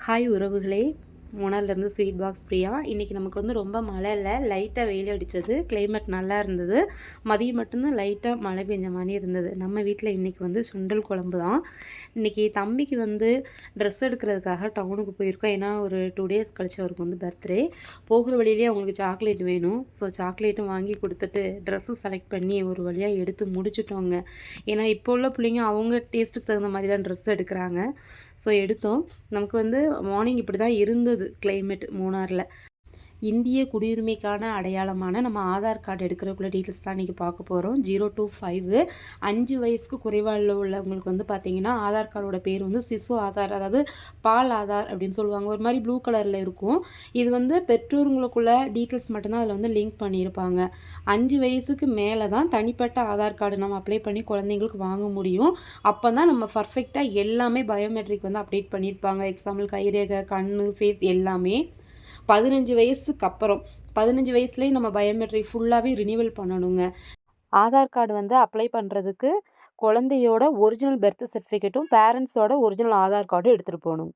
Hi உறவுகளே, மூணார்லேருந்து sweet box Priya. இன்றைக்கி நமக்கு வந்து ரொம்ப மழை இல்லை, லைட்டாக வெயில் அடித்தது. கிளைமேட் நல்லா இருந்தது. மதியம் மட்டும்தான் லைட்டாக மழை பெஞ்ச மாதிரி இருந்தது. நம்ம வீட்டில் இன்றைக்கி வந்து சுண்டல் குழம்பு தான். இன்றைக்கி தம்பிக்கு வந்து ட்ரெஸ் எடுக்கிறதுக்காக டவுனுக்கு போயிருக்கோம். ஏன்னா ஒரு 2 டேஸ் கழிச்சு அவருக்கு வந்து பர்த்டே. போகிற வழியிலே அவங்களுக்கு சாக்லேட் வேணும். ஸோ சாக்லேட்டும் வாங்கி கொடுத்துட்டு ட்ரெஸ்ஸு செலக்ட் பண்ணி ஒரு வழியாக எடுத்து முடிச்சிட்டோங்க. ஏன்னா இப்போ உள்ள பிள்ளைங்க அவங்க டேஸ்ட்டுக்கு தகுந்த மாதிரி தான் ட்ரெஸ் எடுக்கிறாங்க. ஸோ எடுத்தோம். நமக்கு வந்து மார்னிங் இப்படி தான் இருந்தது கிளைமேட் மூணாரில். இந்திய குடியுரிமைக்கான அடையாளமான நம்ம ஆதார் கார்டு எடுக்கிறக்குள்ள டீட்டெயில்ஸ் தான் இன்றைக்கி பார்க்க போகிறோம். 0 to 5 5 வயசுக்கு குறைவாக உள்ளவங்களுக்கு வந்து பார்த்திங்கன்னா ஆதார் கார்டோட பேர் வந்து சிசு ஆதார், அதாவது பால் ஆதார் அப்படின்னு சொல்லுவாங்க. ஒரு மாதிரி ப்ளூ கலரில் இருக்கும். இது வந்து பெற்றோர்களுக்குள்ள டீட்டெயில்ஸ் மட்டும்தான் அதில் வந்து லிங்க் பண்ணியிருப்பாங்க. 5 வயசுக்கு மேலே தான் தனிப்பட்ட ஆதார் கார்டு நம்ம அப்ளை பண்ணி குழந்தைங்களுக்கு வாங்க முடியும். அப்போ தான் நம்ம பர்ஃபெக்டாக எல்லாமே பயோமெட்ரிக் வந்து அப்டேட் பண்ணியிருப்பாங்க. எக்ஸாம்பிள் கைரேகை, கண், ஃபேஸ் எல்லாமே. 15 வயசுக்கு அப்புறம் 15 வயசுலேயே நம்ம பயோமெட்ரிக் ஃபுல்லாகவே ரினிவல் பண்ணணுங்க. ஆதார் கார்டு வந்து அப்ளை பண்ணுறதுக்கு குழந்தையோட ஒரிஜினல் பர்த் சர்டிஃபிகேட்டும் பேரண்ட்ஸோட ஒரிஜினல் ஆதார் கார்டும் எடுத்துகிட்டு போகணும்.